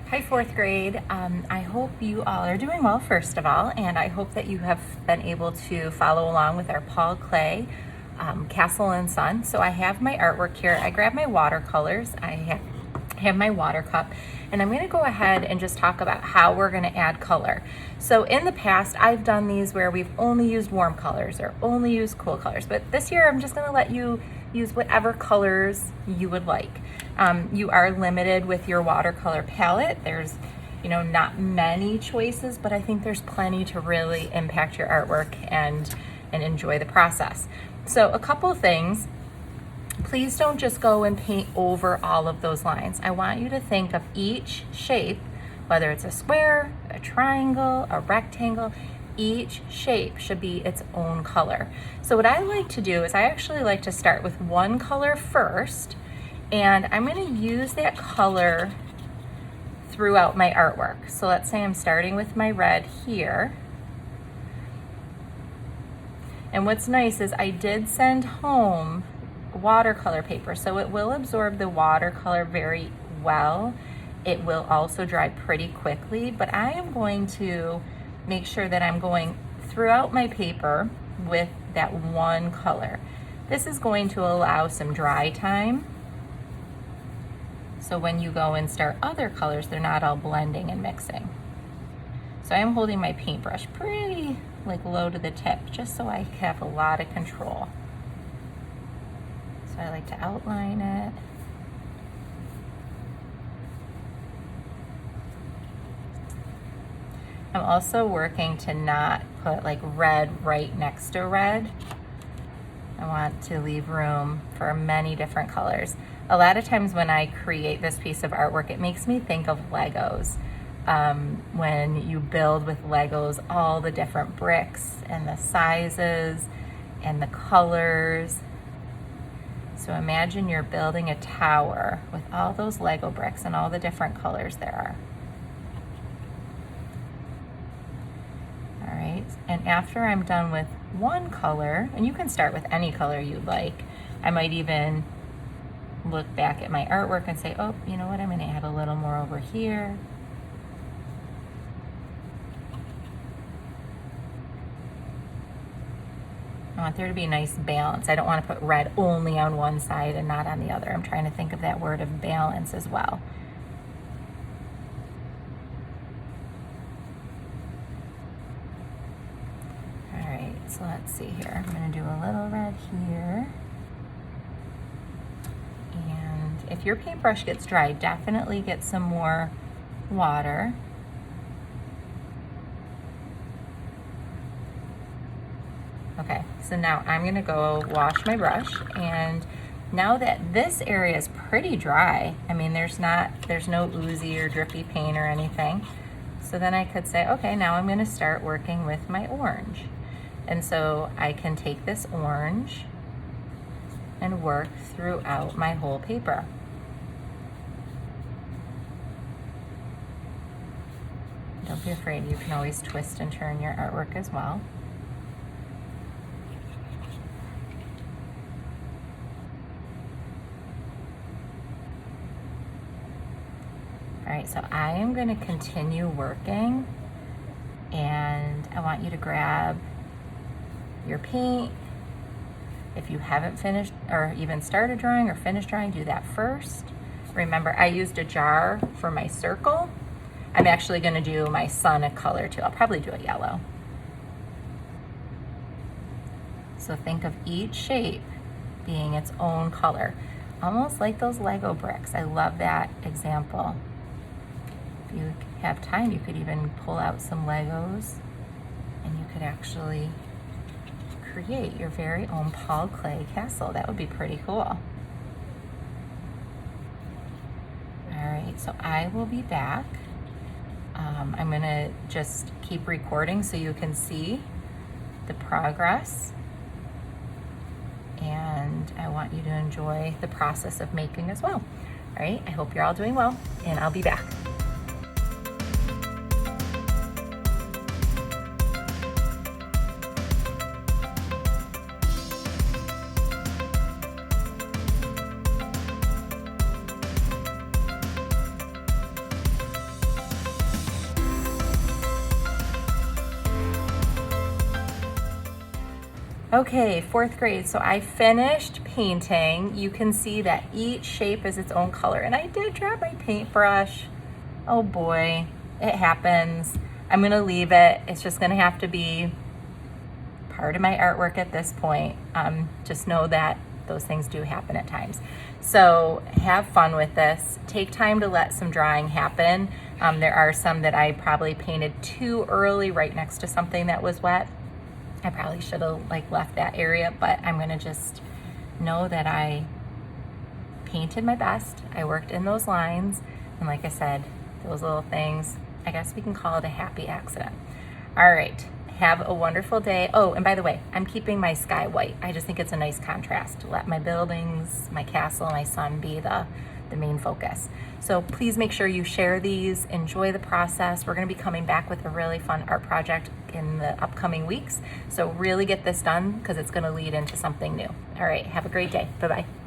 Hi, fourth grade. I hope you all are doing well, first of all, and I hope that you have been able to follow along with our Paul Klee Castle and Son. So I have my artwork here. I grabbed my watercolors. I have my water cup, and I'm going to go ahead and just talk about how we're going to add color. So in the past, I've done these where we've only used warm colors or only used cool colors, but this year I'm just going to let you use whatever colors you would like. You are limited with your watercolor palette. There's, not many choices, but I think there's plenty to really impact your artwork and enjoy the process. So a couple of things. Please don't just go and paint over all of those lines. I want you to think of each shape, whether it's a square, a triangle, a rectangle, each shape should be its own color. So what I like to do is I actually like to start with one color first, and I'm going to use that color throughout my artwork. So let's say I'm starting with my red here. And what's nice is I did send home watercolor paper, so it will absorb the watercolor very well. It will also dry pretty quickly, but I am going to make sure that I'm going throughout my paper with that one color. This is going to allow some dry time, so when you go and start other colors, they're not all blending and mixing. So I'm holding my paintbrush pretty low to the tip, just so I have a lot of control. So I like to outline it. I'm also working to not put red right next to red. I want to leave room for many different colors. A lot of times when I create this piece of artwork, it makes me think of Legos. When you build with Legos, all the different bricks and the sizes and the colors. So imagine you're building a tower with all those Lego bricks and all the different colors there are. All right, and after I'm done with one color, and you can start with any color you'd like, I might even look back at my artwork and say, oh, you know what, I'm gonna add a little more over here. I want there to be a nice balance. I don't want to put red only on one side and not on the other. I'm trying to think of that word of balance as well. All right, so let's see here. I'm going to do a little red here. And if your paintbrush gets dry, definitely get some more water. Okay, so now I'm gonna go wash my brush, and now that this area is pretty dry, I mean there's no oozy or drippy paint or anything, so then I could say, okay, now I'm gonna start working with my orange. And so I can take this orange and work throughout my whole paper. Don't be afraid, you can always twist and turn your artwork as well. All right, so I am going to continue working, and I want you to grab your paint. If you haven't finished or even started drawing or finished drawing, do that first. Remember, I used a jar for my circle. I'm actually going to do my sun a color too. I'll probably do a yellow. So think of each shape being its own color, almost like those Lego bricks. I love that example. If you have time, you could even pull out some Legos and you could actually create your very own Paul Klee castle. That would be pretty cool. All right, so I will be back. I'm gonna just keep recording so you can see the progress. And I want you to enjoy the process of making as well. All right, I hope you're all doing well, and I'll be back. Okay, fourth grade. So I finished painting. You can see that each shape is its own color. And I did drop my paintbrush. Oh boy, it happens. I'm gonna leave it. It's just gonna have to be part of my artwork at this point. Just know that those things do happen at times. So have fun with this. Take time to let some drawing happen. There are some that I probably painted too early right next to something that was wet. I probably should have left that area, but I'm gonna just know that I painted my best. I worked in those lines, and like I said, those little things, I guess we can call it a happy accident. All right, have a wonderful day. Oh, and by the way, I'm keeping my sky white. I just think it's a nice contrast to let my buildings, my castle, my sun be the main focus. So please make sure you share these, enjoy the process. We're gonna be coming back with a really fun art project in the upcoming weeks. So really get this done because it's gonna lead into something new. All right, have a great day. Bye-bye.